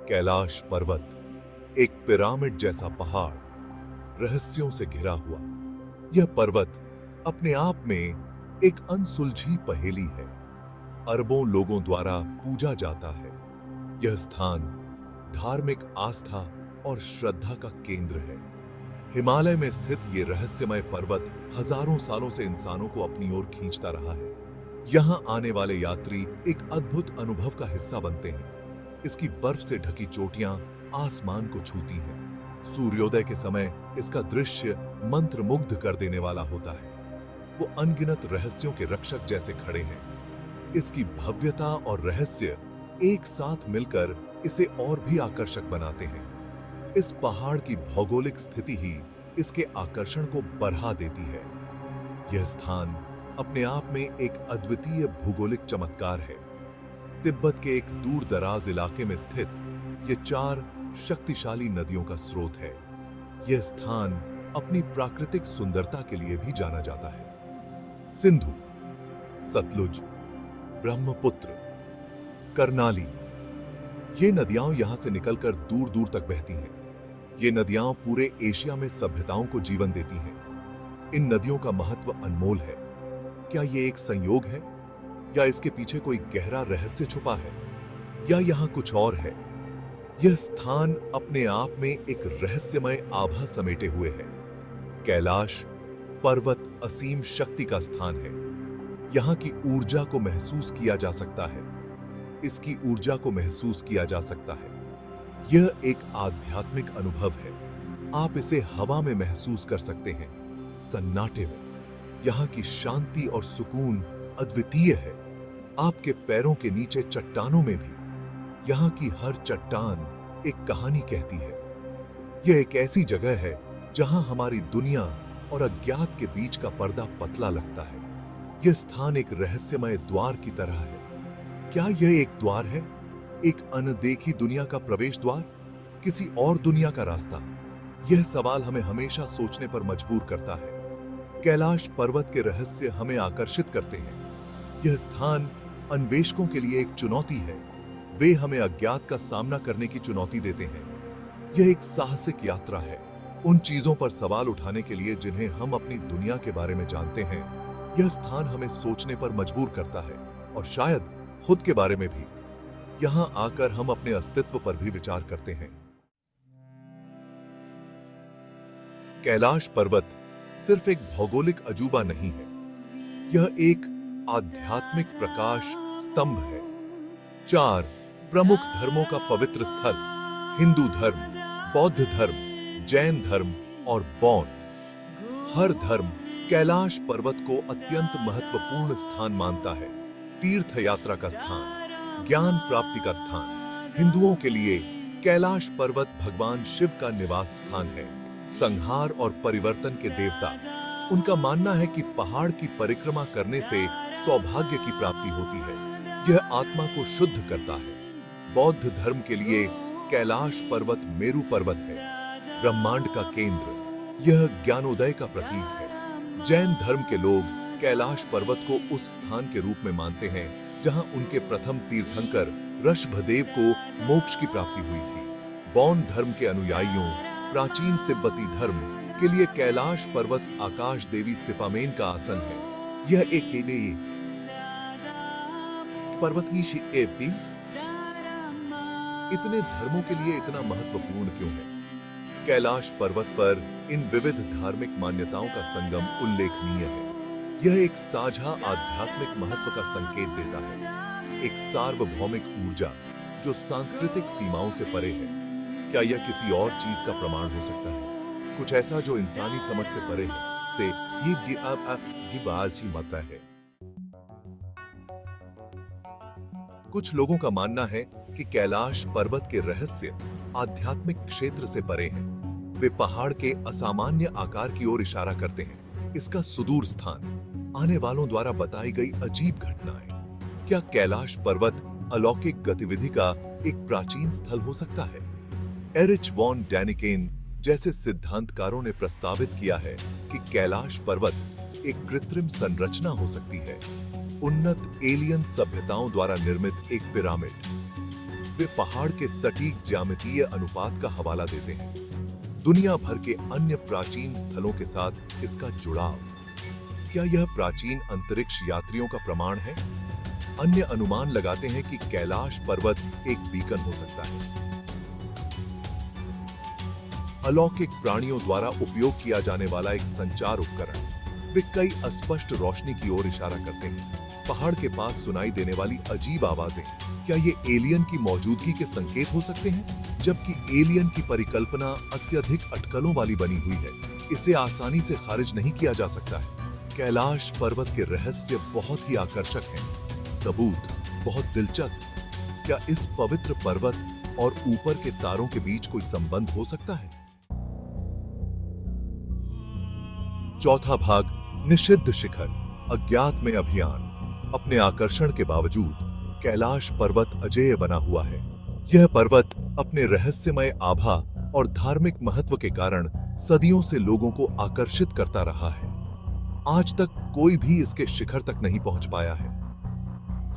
कैलाश पर्वत, एक पिरामिड जैसा पहाड़, रहस्यों से घिरा हुआ। यह पर्वत अपने आप में एक अनसुलझी पहेली है। अरबों लोगों द्वारा पूजा जाता है। यह स्थान धार्मिक आस्था और श्रद्धा का केंद्र है। हिमालय में स्थित ये रहस्यमय पर्वत हजारों सालों से इंसानों को अपनी ओर खींचता रहा है। यहाँ आने वाले यात्री एक अद्भुत अनुभव का हिस्सा बनते हैं। इसकी बर्फ से ढकी चोटियां आसमान को छूती हैं। सूर्योदय के समय इसका दृश्य मंत्रमुग्ध कर देने वाला होता है। वो अनगिनत रहस्यों के रक्षक जैसे खड़े हैं। इसकी भव्यता और रहस्य एक साथ मिलकर इसे और भी आकर्षक बनाते हैं। इस पहाड़ की भौगोलिक स्थिति ही इसके आकर्षण को बढ़ा देती है। यह स्थान अपने आप में एक अद्वितीय भूगोलिक चमत्कार है। तिब्बत के एक दूर दराज इलाके में स्थित ये 4 शक्तिशाली नदियों का स्रोत है। यह स्थान अपनी प्राकृतिक सुंदरता के लिए भी जाना जाता है। सिंधु, सतलुज, ब्रह्मपुत्र, कर्नाली, ये नदियां यहां से निकलकर दूर दूर तक बहती हैं। ये नदियां पूरे एशिया में सभ्यताओं को जीवन देती हैं। इन नदियों का महत्व अनमोल है। क्या ये एक संयोग है, या इसके पीछे कोई गहरा रहस्य छुपा है, या यहां कुछ और है? यह स्थान अपने आप में एक रहस्यमय आभा समेटे हुए है। कैलाश पर्वत असीम शक्ति का स्थान है। यहां की ऊर्जा को महसूस किया जा सकता है। इसकी ऊर्जा को महसूस किया जा सकता है। यह एक आध्यात्मिक अनुभव है। आप इसे हवा में महसूस कर सकते हैं, सन्नाटे में। यहां की शांति और सुकून अद्वितीय है। आपके पैरों के नीचे चट्टानों में भी यहां की हर चट्टान एक कहानी कहती है। यह एक ऐसी जगह है जहां हमारी दुनिया और अज्ञात के बीच का पर्दा पतला लगता है। यह स्थान एक रहस्यमय द्वार की तरह है। क्या यह एक द्वार है, एक अनदेखी दुनिया का प्रवेश द्वार, किसी और दुनिया का रास्ता? यह सवाल हमें हमेशा सोचने पर मजबूर करता है। कैलाश पर्वत के रहस्य हमें आकर्षित करते हैं। यह स्थान अन्वेषकों के लिए एक चुनौती है। वे हमें अज्ञात का सामना करने की चुनौती देते हैं। यह एक साहसिक यात्रा है, उन चीजों पर सवाल उठाने के लिए जिन्हें हम अपनी दुनिया के बारे में जानते हैं। यह स्थान हमें सोचने पर मजबूर करता है, और शायद खुद के बारे में भी। यहां आकर हम अपने अस्तित्व पर भी विचार करते हैं। कैलाश पर्वत सिर्फ एक भौगोलिक अजूबा नहीं है, यह एक आध्यात्मिक प्रकाश स्तंभ है। 4 प्रमुख धर्मों का पवित्र स्थल, हिंदू धर्म, बौद्ध धर्म, जैन धर्म और बौद्ध। हर धर्म कैलाश पर्वत को अत्यंत महत्वपूर्ण स्थान मानता है। तीर्थ यात्रा का स्थान, ज्ञान प्राप्ति का स्थान। हिंदुओं के लिए कैलाश पर्वत भगवान शिव का निवास स्थान है, संहार और परिवर्तन के देवता। उनका मानना है कि पहाड़ की परिक्रमा करने से सौभाग्य की प्राप्ति होती है। यह आत्मा को शुद्ध करता है। बौद्ध धर्म के लिए कैलाश पर्वत मेरु पर्वत है, ब्रह्मांड का केंद्र। यह ज्ञानोदय का प्रतीक है। जैन धर्म के लोग कैलाश पर्वत को उस स्थान के रूप में मानते हैं जहां उनके प्रथम तीर्थंकर ऋषभदेव को मोक्ष की प्राप्ति हुई थी। बौद्ध धर्म के अनुयायियों, प्राचीन तिब्बती धर्म के लिए कैलाश पर्वत आकाश देवी सिपामेन का आसन है। यह एक पर्वत ही शिवती। इतने धर्मों के लिए इतना महत्वपूर्ण क्यों है? कैलाश पर्वत पर इन विविध धार्मिक मान्यताओं का संगम उल्लेखनीय है। यह एक साझा आध्यात्मिक महत्व का संकेत देता है, एक सार्वभौमिक ऊर्जा जो सांस्कृतिक सीमाओं से परे है। क्या यह किसी और चीज का प्रमाण हो सकता है? कुछ ऐसा जो इंसानी समझ से परे है, से ये बाज ही मत है। कुछ लोगों का मानना है कि कैलाश पर्वत के रहस्य आध्यात्मिक क्षेत्र से परे हैं। वे पहाड़ के असामान्य आकार की ओर इशारा करते हैं। इसका सुदूर स्थान, आने वालों द्वारा बताई गई अजीब घटनाएं। क्या कैलाश पर्वत अलौकिक गतिविधि का एक प्राचीन स्थल हो सकता है? एरिच वॉन डैनिकेन जैसे सिद्धांतकारों ने प्रस्तावित किया है कि कैलाश पर्वत एक कृत्रिम संरचना हो सकती है, उन्नत एलियन सभ्यताओं द्वारा निर्मित एक पिरामिड। वे पहाड़ के सटीक ज्यामितीय अनुपात का हवाला देते हैं, दुनिया भर के अन्य प्राचीन स्थलों के साथ इसका जुड़ाव। क्या यह प्राचीन अंतरिक्ष यात्रियों का प्रमाण है? अन्य अनुमान लगाते हैं कि कैलाश पर्वत एक बीकन हो सकता है, अलौकिक प्राणियों द्वारा उपयोग किया जाने वाला एक संचार उपकरण। वे कई अस्पष्ट रोशनी की ओर इशारा करते हैं। पहाड़ के पास सुनाई देने वाली अजीब आवाजें, क्या ये एलियन की मौजूदगी के संकेत हो सकते हैं? जबकि एलियन की परिकल्पना अत्यधिक अटकलों वाली बनी हुई है, इसे आसानी से खारिज नहीं किया जा सकता है। कैलाश पर्वत के रहस्य बहुत ही आकर्षक हैं, सबूत बहुत दिलचस्प। क्या इस पवित्र पर्वत और ऊपर के तारों के बीच कोई संबंध हो सकता है? चौथा भाग, निषिद्ध शिखर, अज्ञात में अभियान। अपने आकर्षण के बावजूद कैलाश पर्वत अजेय बना हुआ है। यह पर्वत अपने रहस्यमय आभा और धार्मिक महत्व के कारण सदियों से लोगों को आकर्षित करता रहा है। आज तक कोई भी इसके शिखर तक नहीं पहुंच पाया है।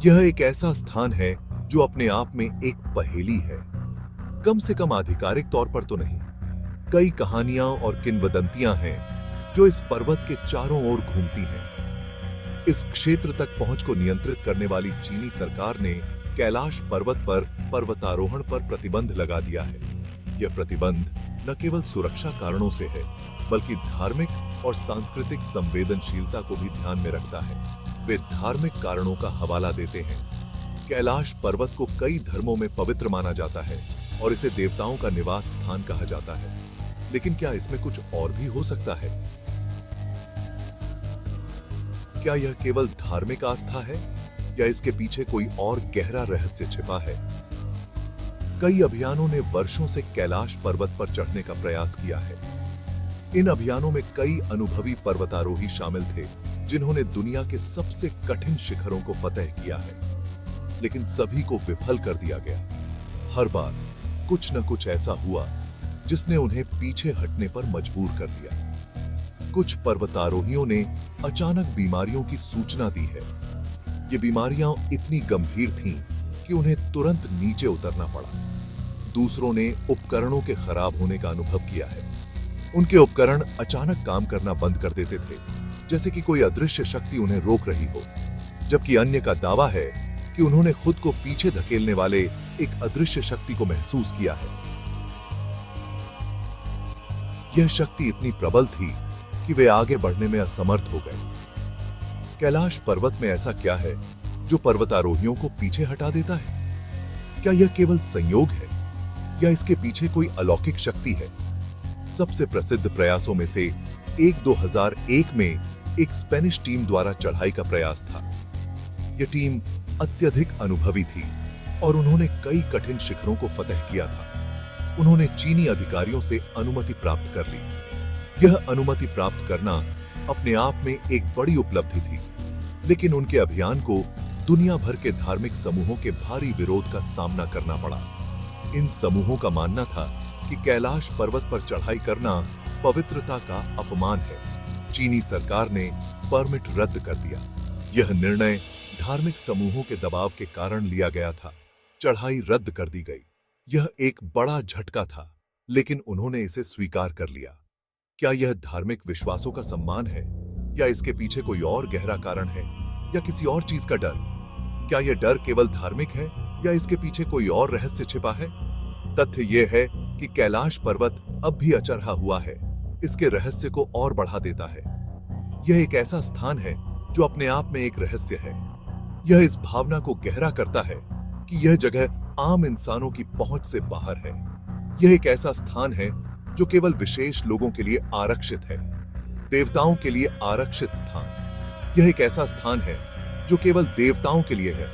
यह एक ऐसा स्थान है जो अपने आप में एक पहेली है, कम से कम आधिकारिक तौर पर तो नहीं। कई कहानियां और किंवदंतियां हैं जो इस पर्वत के चारों ओर घूमती हैं। इस क्षेत्र तक पहुंच को नियंत्रित करने वाली चीनी सरकार ने कैलाश पर्वत पर पर्वतारोहण पर प्रतिबंध लगा दिया है। यह प्रतिबंध न केवल सुरक्षा कारणों से है, बल्कि धार्मिक और सांस्कृतिक संवेदनशीलता को भी ध्यान में रखता है। वे धार्मिक कारणों का हवाला देते हैं। कैलाश पर्वत को कई धर्मों में पवित्र माना जाता है और इसे देवताओं का निवास स्थान कहा जाता है। लेकिन क्या इसमें कुछ और भी हो सकता है? क्या यह केवल धार्मिक आस्था है या इसके पीछे कोई और गहरा रहस्य छिपा है? कई अभियानों ने वर्षों से कैलाश पर्वत पर चढ़ने का प्रयास किया है। इन अभियानों में कई अनुभवी पर्वतारोही शामिल थे जिन्होंने दुनिया के सबसे कठिन शिखरों को फतह किया है, लेकिन सभी को विफल कर दिया गया। हर बार कुछ न कुछ ऐसा हुआ जिसने उन्हें पीछे हटने पर मजबूर कर दिया। कुछ पर्वतारोहियों ने अचानक बीमारियों की सूचना दी है। ये बीमारियां इतनी गंभीर थीं कि उन्हें तुरंत नीचे उतरना पड़ा। दूसरों ने उपकरणों के खराब होने का अनुभव किया है। उनके उपकरण अचानक काम करना बंद कर देते थे, जैसे कि कोई अदृश्य शक्ति उन्हें रोक रही हो। जबकि अन्य का दावा है कि उन्होंने खुद को पीछे धकेलने वाले एक अदृश्य शक्ति को महसूस किया है। यह शक्ति इतनी प्रबल थी कि वे आगे बढ़ने में असमर्थ हो गए। कैलाश पर्वत में ऐसा क्या है जो पर्वतारोहियों को पीछे हटा देता है? क्या यह केवल संयोग है या इसके पीछे कोई अलौकिक शक्ति है? सबसे प्रसिद्ध प्रयासों में से एक 2001 में एक स्पेनिश टीम द्वारा चढ़ाई का प्रयास था। यह टीम अत्यधिक अनुभवी थी और उन्होंने कई कठिन शिखरों को फतह किया था। उन्होंने चीनी अधिकारियों से अनुमति प्राप्त कर ली। यह अनुमति प्राप्त करना अपने आप में एक बड़ी उपलब्धि थी, लेकिन उनके अभियान को दुनिया भर के धार्मिक समूहों के भारी विरोध का सामना करना पड़ा। इन समूहों का मानना था कि कैलाश पर्वत पर चढ़ाई करना पवित्रता का अपमान है। चीनी सरकार ने परमिट रद्द कर दिया। यह निर्णय धार्मिक समूहों के दबाव के कारण लिया गया था। चढ़ाई रद्द कर दी गई। यह एक बड़ा झटका था, लेकिन उन्होंने इसे स्वीकार कर लिया। क्या यह धार्मिक विश्वासों का सम्मान है या इसके पीछे कोई और गहरा कारण है या किसी और चीज का डर? क्या यह डर केवल धार्मिक है या इसके पीछे कोई और रहस्य छिपा है? तथ्य यह है कि कैलाश पर्वत अब भी अचरहा हुआ है। इसके रहस्य को और बढ़ा देता है। यह एक ऐसा स्थान है जो अपने आप में एक रहस्य है। यह इस भावना को गहरा करता है कि यह जगह आम इंसानों की पहुंच से बाहर है। यह एक ऐसा स्थान है जो केवल विशेष लोगों के लिए आरक्षित है, देवताओं के लिए आरक्षित स्थान। यह एक ऐसा स्थान है जो केवल देवताओं के लिए है।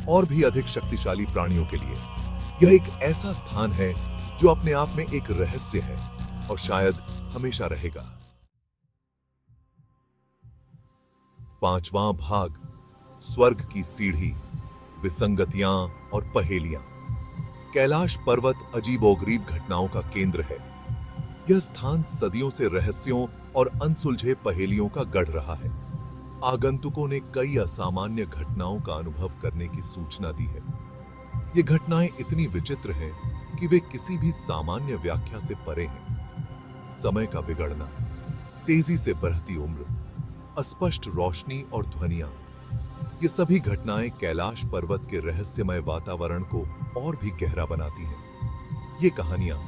और भी अधिक शक्तिशाली प्राणियों के लिए। यह एक ऐसा स्थान है जो अपने आप में एक रहस्य है और शायद हमेशा रहेगा। पांचवां भाग, स्वर्ग की सीढ़ी, विसंगतियां और पहेलियां। कैलाश पर्वत अजीबोगरीब घटनाओं का केंद्र है। यह स्थान सदियों से रहस्यों और अनसुलझे पहेलियों का गढ़ रहा है। आगंतुकों ने कई असामान्य घटनाओं का अनुभव करने की सूचना दी है। ये घटनाएं इतनी विचित्र हैं कि वे किसी भी सामान्य व्याख्या से परे हैं। समय का बिगड़ना, तेजी से बढ़ती उम्र, अस्पष्ट रोशनी और ध्वनियां, ये सभी घटनाएं कैलाश पर्वत के रहस्यमय वातावरण को और भी गहरा बनाती हैं। ये कहानियां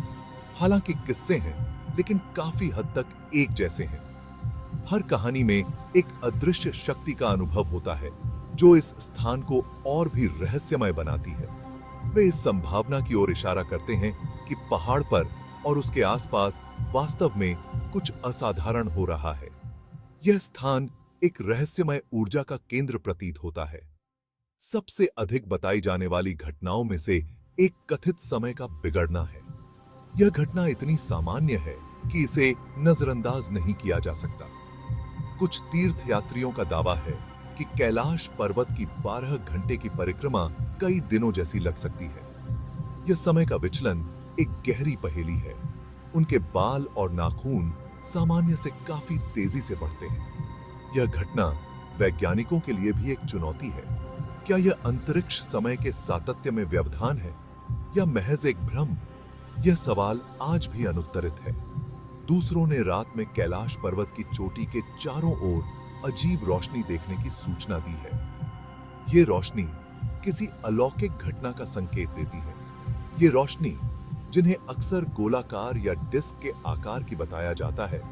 हालांकि किस्से हैं, लेकिन काफी हद तक एक जैसे हैं। हर कहानी में एक अदृश्य शक्ति का अनुभव होता है जो इस स्थान को और भी रहस्यमय बनाती है। वे इस संभावना की ओर इशारा करते हैं कि पहाड़ पर और उसके आसपास वास्तव में कुछ असाधारण हो रहा है। यह स्थान एक रहस्यमय ऊर्जा का केंद्र प्रतीत होता है। सबसे अधिक बताई जाने वाली घटनाओं में से एक कथित समय का बिगड़ना है। यह घटना इतनी सामान्य है कि इसे नजरअंदाज नहीं किया जा सकता। कुछ तीर्थयात्रियों का दावा है कि कैलाश पर्वत की 12 घंटे की परिक्रमा कई दिनों जैसी लग सकती है। यह समय का विचलन एक गहरी पहेली है। उनके बाल और नाखून सामान्य से काफी तेजी से बढ़ते हैं। यह घटना वैज्ञानिकों के लिए भी एक चुनौती है। क्या यह अंतरिक्ष समय के सातत्य में व्यवधान है या महज एक भ्रम? यह सवाल आज भी अनुत्तरित है। दूसरों ने रात में कैलाश पर्वत की चोटी के चारों ओर अजीब रोशनी देखने की सूचना दी है। यह रोशनी किसी अलौकिक घटना का संकेत देती है। ये रोशनी, जिन्हें अक्सर गोलाकार या डिस्क के आकार की बताया जाता है,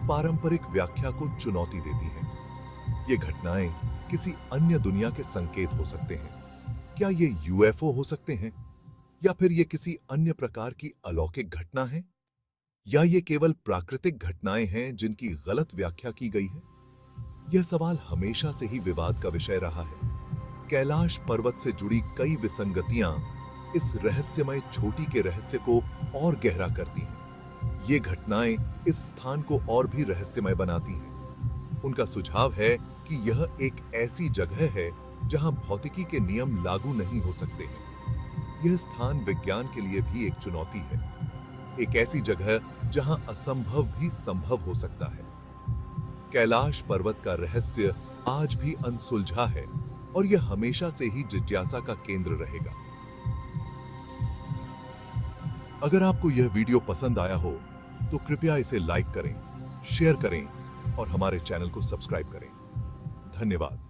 पारंपरिक व्याख्या को चुनौती देती हैं। ये घटनाएं किसी अन्य दुनिया के संकेत हो सकते हैं। क्या ये यूएफओ हो सकते हैं या फिर ये किसी अन्य प्रकार की अलौकिक घटना है? या ये केवल प्राकृतिक घटनाएं हैं जिनकी गलत व्याख्या की गई है? यह सवाल हमेशा से ही विवाद का विषय रहा है। कैलाश पर्वत से जुड़ी कई विसंगतियां इस रहस्यमय चोटी के रहस्य को और गहरा करती हैं। ये घटनाएं इस स्थान को और भी रहस्यमय बनाती हैं। उनका सुझाव है कि यह एक ऐसी जगह है जहां भौतिकी के नियम लागू नहीं हो सकते हैं। यह स्थान विज्ञान के लिए भी एक चुनौती है, एक ऐसी जगह जहां असंभव भी संभव हो सकता है। कैलाश पर्वत का रहस्य आज भी अनसुलझा है और यह हमेशा से ही जिज्ञासा का केंद्र रहेगा। अगर आपको यह वीडियो पसंद आया हो तो कृपया इसे लाइक करें, शेयर करें और हमारे चैनल को सब्सक्राइब करें। धन्यवाद।